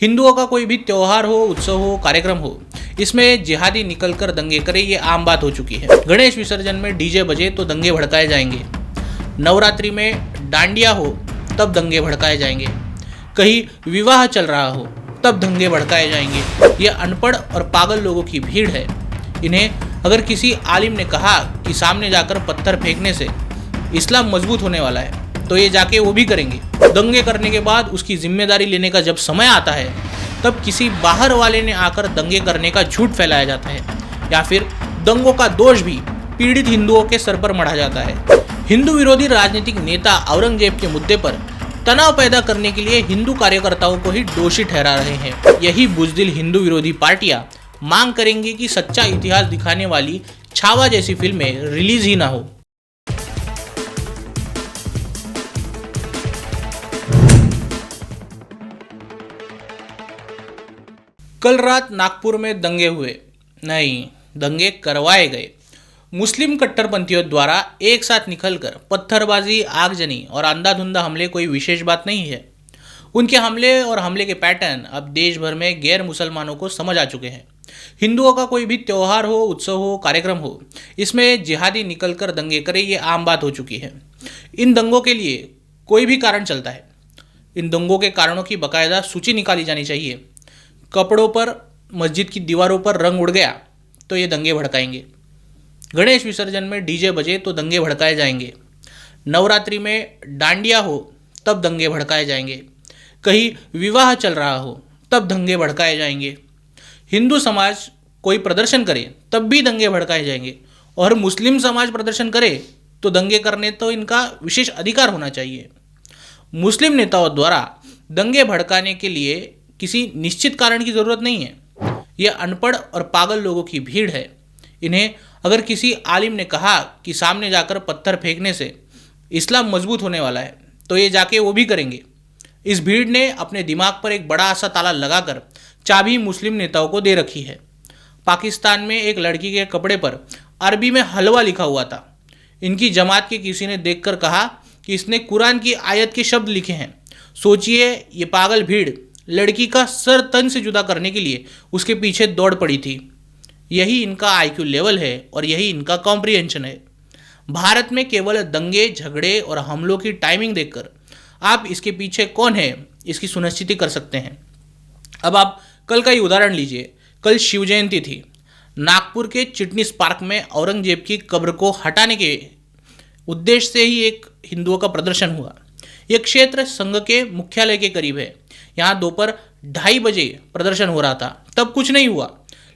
हिंदुओं का कोई भी त्योहार हो, उत्सव हो, कार्यक्रम हो, इसमें जिहादी निकलकर दंगे करे ये आम बात हो चुकी है। गणेश विसर्जन में डीजे बजे तो दंगे भड़काए जाएंगे। नवरात्रि में डांडिया हो तब दंगे भड़काए जाएंगे। कहीं विवाह चल रहा हो तब दंगे भड़काए जाएंगे। ये अनपढ़ और पागल लोगों की भीड़ है। इन्हें अगर किसी आलिम ने कहा कि सामने जाकर पत्थर फेंकने से इस्लाम मजबूत होने वाला है तो ये जाके वो भी करेंगे। दंगे करने के बाद उसकी जिम्मेदारी लेने का जब समय आता है तब किसी बाहर वाले ने आकर दंगे करने का झूठ फैलाया जाता है, या फिर दंगों का दोष भी पीड़ित हिंदुओं के सर पर मढ़ा जाता है। हिंदू विरोधी राजनीतिक नेता औरंगजेब के मुद्दे पर तनाव पैदा करने के लिए हिंदू कार्यकर्ताओं को ही दोषी ठहरा रहे हैं। यही बुजदिल हिंदू विरोधी पार्टियां मांग करेंगी कि सच्चा इतिहास दिखाने वाली छावा जैसी फिल्में रिलीज ही ना हो। कल रात नागपुर में दंगे हुए, नहीं, दंगे करवाए गए। मुस्लिम कट्टरपंथियों द्वारा एक साथ निकलकर पत्थरबाजी, आगजनी और अंधाधुंधा हमले कोई विशेष बात नहीं है। उनके हमले और हमले के पैटर्न अब देश भर में गैर मुसलमानों को समझ आ चुके हैं। हिंदुओं का कोई भी त्योहार हो, उत्सव हो, कार्यक्रम हो, इसमें जिहादी निकलकर दंगे करे ये आम बात हो चुकी है। इन दंगों के लिए कोई भी कारण चलता है। इन दंगों के कारणों की बाकायदा सूची निकाली जानी चाहिए। कपड़ों पर, मस्जिद की दीवारों पर रंग उड़ गया तो ये दंगे भड़काएंगे। गणेश विसर्जन में डीजे बजे तो दंगे भड़काए जाएंगे। नवरात्रि में डांडिया हो तब दंगे भड़काए जाएंगे। कहीं विवाह चल रहा हो तब दंगे भड़काए जाएंगे। हिंदू समाज कोई प्रदर्शन करे तब भी दंगे भड़काए जाएंगे, और मुस्लिम समाज प्रदर्शन करे तो दंगे करने तो इनका विशेष अधिकार होना चाहिए। मुस्लिम नेताओं द्वारा दंगे भड़काने के लिए किसी निश्चित कारण की ज़रूरत नहीं है। यह अनपढ़ और पागल लोगों की भीड़ है। इन्हें अगर किसी आलिम ने कहा कि सामने जाकर पत्थर फेंकने से इस्लाम मजबूत होने वाला है तो ये जाके वो भी करेंगे। इस भीड़ ने अपने दिमाग पर एक बड़ा सा ताला लगाकर चाबी मुस्लिम नेताओं को दे रखी है। पाकिस्तान में एक लड़की के कपड़े पर अरबी में हलवा लिखा हुआ था। इनकी जमात के किसी ने देखकर कहा कि इसने कुरान की आयत के शब्द लिखे हैं। सोचिए, ये पागल भीड़ लड़की का सर तन से जुदा करने के लिए उसके पीछे दौड़ पड़ी थी। यही इनका आईक्यू लेवल है और यही इनका कॉम्प्रिहेंशन है। भारत में केवल दंगे, झगड़े और हमलों की टाइमिंग देखकर आप इसके पीछे कौन है इसकी सुनिश्चिति कर सकते हैं। अब आप कल का ही उदाहरण लीजिए। कल शिव जयंती थी। नागपुर के चिटनीस पार्क में औरंगजेब की कब्र को हटाने के उद्देश्य से ही एक हिंदुओं का प्रदर्शन हुआ। यह क्षेत्र संघ के मुख्यालय के करीब है। यहाँ दोपहर 2:30 बजे प्रदर्शन हो रहा था, तब कुछ नहीं हुआ,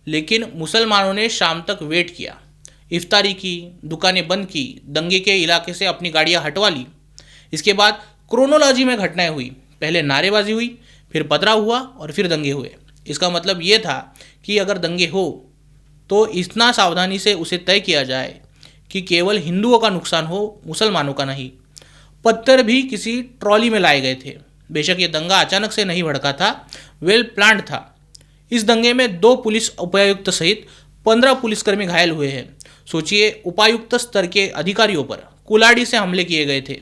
लेकिन मुसलमानों ने शाम तक वेट किया, इफ्तारी की, दुकानें बंद की, दंगे के इलाके से अपनी गाड़ियाँ हटवा ली। इसके बाद क्रोनोलॉजी में घटनाएं हुई। पहले नारेबाजी हुई, फिर पथराव हुआ और फिर दंगे हुए। इसका मतलब ये था कि अगर दंगे हो तो इतना सावधानी से उसे तय किया जाए कि केवल हिंदुओं का नुकसान हो, मुसलमानों का नहीं। पत्थर भी किसी ट्रॉली में लाए गए थे। बेशक ये दंगा अचानक से नहीं भड़का था, वेल प्लान्ड था। इस दंगे में 2 पुलिस उपायुक्त सहित 15 पुलिसकर्मी घायल हुए हैं। सोचिए, उपायुक्त स्तर के अधिकारियों पर कुल्हाड़ी से हमले किए गए थे।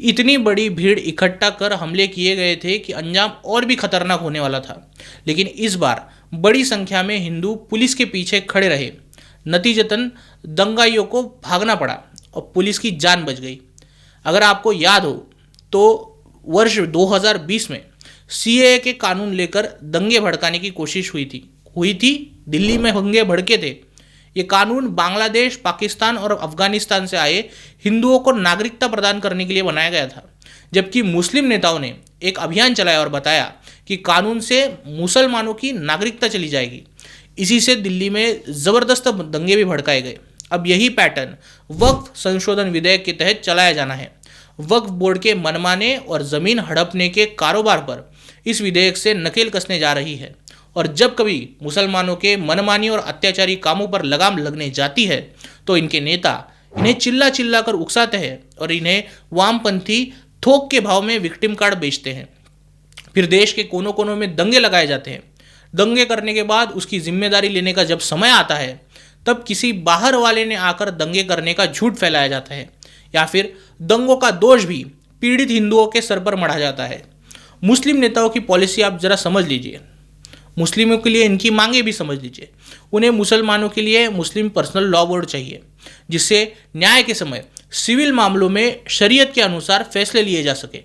इतनी बड़ी भीड़ इकट्ठा कर हमले किए गए थे कि अंजाम और भी खतरनाक होने वाला था। लेकिन इस बार बड़ी संख्या में हिंदू पुलिस के पीछे खड़े रहे। नतीजतन दंगाइयों को भागना पड़ा और पुलिस की जान बच गई। अगर आपको याद हो तो वर्ष 2020 में सीएए के कानून लेकर दंगे भड़काने की कोशिश हुई थी। दिल्ली में दंगे भड़के थे। ये कानून बांग्लादेश, पाकिस्तान और अफगानिस्तान से आए हिंदुओं को नागरिकता प्रदान करने के लिए बनाया गया था। जबकि मुस्लिम नेताओं ने एक अभियान चलाया और बताया कि कानून से मुसलमानों की नागरिकता चली जाएगी। इसी से दिल्ली में ज़बरदस्त दंगे भी भड़काए गए। अब यही पैटर्न वक्फ संशोधन विधेयक के तहत चलाया जाना है। वक्फ बोर्ड के मनमाने और ज़मीन हड़पने के कारोबार पर इस विधेयक से नकेल कसने जा रही है। और जब कभी मुसलमानों के मनमानी और अत्याचारी कामों पर लगाम लगने जाती है तो इनके नेता इन्हें चिल्ला चिल्ला कर उकसाते हैं और इन्हें वामपंथी थोक के भाव में विक्टिम कार्ड बेचते हैं। फिर देश के कोनों कोनों में दंगे लगाए जाते हैं। दंगे करने के बाद उसकी जिम्मेदारी लेने का जब समय आता है तब किसी बाहर वाले ने आकर दंगे करने का झूठ फैलाया जाता है, या फिर दंगों का दोष भी पीड़ित हिंदुओं के सर पर मढ़ा जाता है। मुस्लिम नेताओं की पॉलिसी आप जरा समझ लीजिए, मुस्लिमों के लिए इनकी मांगे भी समझ लीजिए। उन्हें मुसलमानों के लिए मुस्लिम पर्सनल लॉ बोर्ड चाहिए, जिससे न्याय के समय सिविल मामलों में शरीयत के अनुसार फैसले लिए जा सके।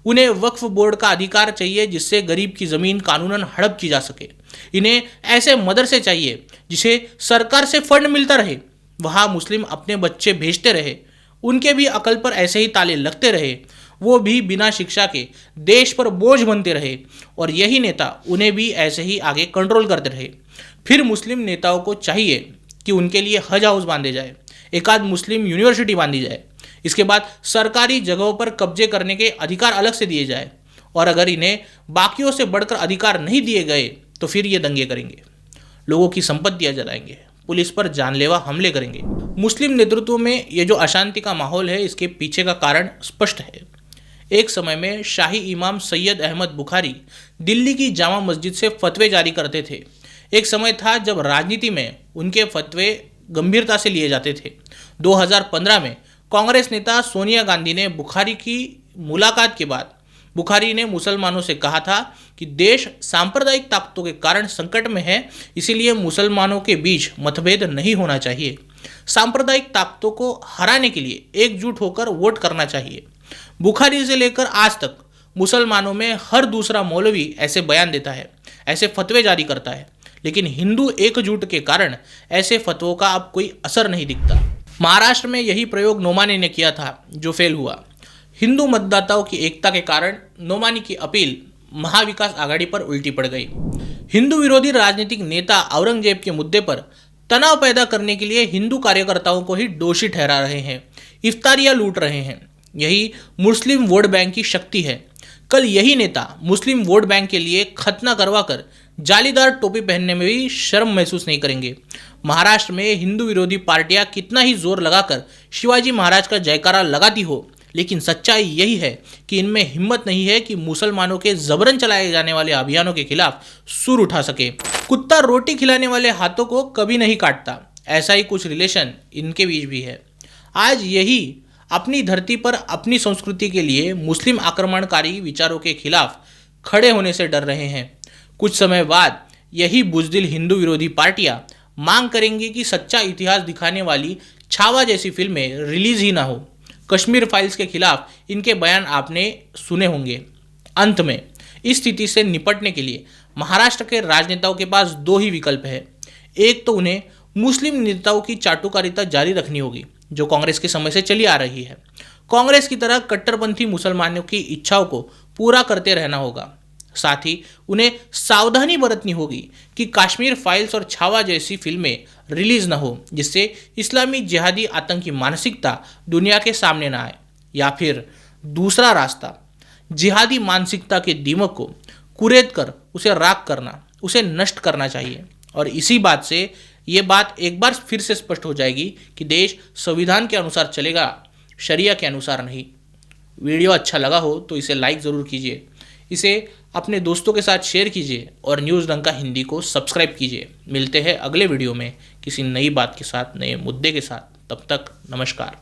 उन्हें वक्फ बोर्ड का अधिकार चाहिए, जिससे गरीब की ज़मीन कानूनन हड़प की जा सके। इन्हें ऐसे मदरसे चाहिए जिसे सरकार से फंड मिलता रहे, वहाँ मुस्लिम अपने बच्चे भेजते रहे, उनके भी अकल पर ऐसे ही ताले लगते रहे, वो भी बिना शिक्षा के देश पर बोझ बनते रहे, और यही नेता उन्हें भी ऐसे ही आगे कंट्रोल करते रहे। फिर मुस्लिम नेताओं को चाहिए कि उनके लिए हज हाउस बांधे जाए, एक आध मुस्लिम यूनिवर्सिटी बांधी जाए, इसके बाद सरकारी जगहों पर कब्जे करने के अधिकार अलग से दिए जाए, और अगर इन्हें बाकियों से बढ़कर अधिकार नहीं दिए गए तो फिर ये दंगे करेंगे, लोगों की संपत्तियां जलाएंगे, पुलिस पर जानलेवा हमले करेंगे। मुस्लिम नेतृत्व में ये जो अशांति का माहौल है, इसके पीछे का कारण स्पष्ट है। एक समय में शाही इमाम सैयद अहमद बुखारी दिल्ली की जामा मस्जिद से फतवे जारी करते थे। एक समय था जब राजनीति में उनके फतवे गंभीरता से लिए जाते थे। 2015 में कांग्रेस नेता सोनिया गांधी ने बुखारी की मुलाकात के बाद बुखारी ने मुसलमानों से कहा था कि देश सांप्रदायिक ताकतों के कारण संकट में है, इसीलिए मुसलमानों के बीच मतभेद नहीं होना चाहिए। सांप्रदायिक ताकतों को हराने के लिए एकजुट होकर वोट करना चाहिए। बुखारी से लेकर आज तक मुसलमानों में हर दूसरा मौलवी ऐसे बयान देता है, ऐसे फतवे जारी करता है, लेकिन हिंदू एकजुट के कारण ऐसे फतवों का अब कोई असर नहीं दिखता। महाराष्ट्र में यही प्रयोग नोमानी ने किया था, जो फेल हुआ। हिंदू मतदाताओं की एकता के कारण नोमानी की अपील महाविकास आघाड़ी पर उल्टी पड़ गई। हिंदू विरोधी राजनीतिक नेता औरंगजेब के मुद्दे पर तनाव पैदा करने के लिए हिंदू कार्यकर्ताओं को ही दोषी ठहरा रहे हैं, इफ्तारियां लूट रहे हैं। यही मुस्लिम वोट बैंक की शक्ति है। कल यही नेता मुस्लिम वोट बैंक के लिए खतना करवाकर जालीदार टोपी पहनने में भी शर्म महसूस नहीं करेंगे। महाराष्ट्र में हिंदू विरोधी पार्टियां कितना ही जोर लगाकर शिवाजी महाराज का जयकारा लगाती हो, लेकिन सच्चाई यही है कि इनमें हिम्मत नहीं है कि मुसलमानों के जबरन चलाए जाने वाले अभियानों के खिलाफ सुर उठा सके। कुत्ता रोटी खिलाने वाले हाथों को कभी नहीं काटता, ऐसा ही कुछ रिलेशन इनके बीच भी है। आज यही अपनी धरती पर अपनी संस्कृति के लिए मुस्लिम आक्रमणकारी विचारों के खिलाफ खड़े होने से डर रहे हैं। कुछ समय बाद यही बुजदिल हिंदू विरोधी पार्टियां मांग करेंगी कि सच्चा इतिहास दिखाने वाली छावा जैसी फिल्में रिलीज ही ना हो। कश्मीर फाइल्स के खिलाफ इनके बयान आपने सुने होंगे। अंत में इस स्थिति से निपटने के लिए महाराष्ट्र के राजनेताओं के पास दो ही विकल्प है। एक तो उन्हें मुस्लिम नेताओं की चाटुकारिता जारी रखनी होगी, जो कांग्रेस के समय से चली आ रही है। कांग्रेस की तरह कट्टरपंथी मुसलमानों की इच्छाओं को पूरा करते रहना होगा। साथ ही उन्हें सावधानी बरतनी होगी कि कश्मीर फाइल्स और छावा जैसी फिल्में रिलीज न हो, जिससे इस्लामी जिहादी आतंकी मानसिकता दुनिया के सामने न आए। या फिर दूसरा रास्ता, जिहादी मानसिकता के दीमक को कुरेद कर उसे राख करना, उसे नष्ट करना चाहिए। और इसी बात से ये बात एक बार फिर से स्पष्ट हो जाएगी कि देश संविधान के अनुसार चलेगा, शरिया के अनुसार नहीं। वीडियो अच्छा लगा हो तो इसे लाइक ज़रूर कीजिए, इसे अपने दोस्तों के साथ शेयर कीजिए और न्यूज़ डंका हिंदी को सब्सक्राइब कीजिए। मिलते हैं अगले वीडियो में किसी नई बात के साथ, नए मुद्दे के साथ। तब तक नमस्कार।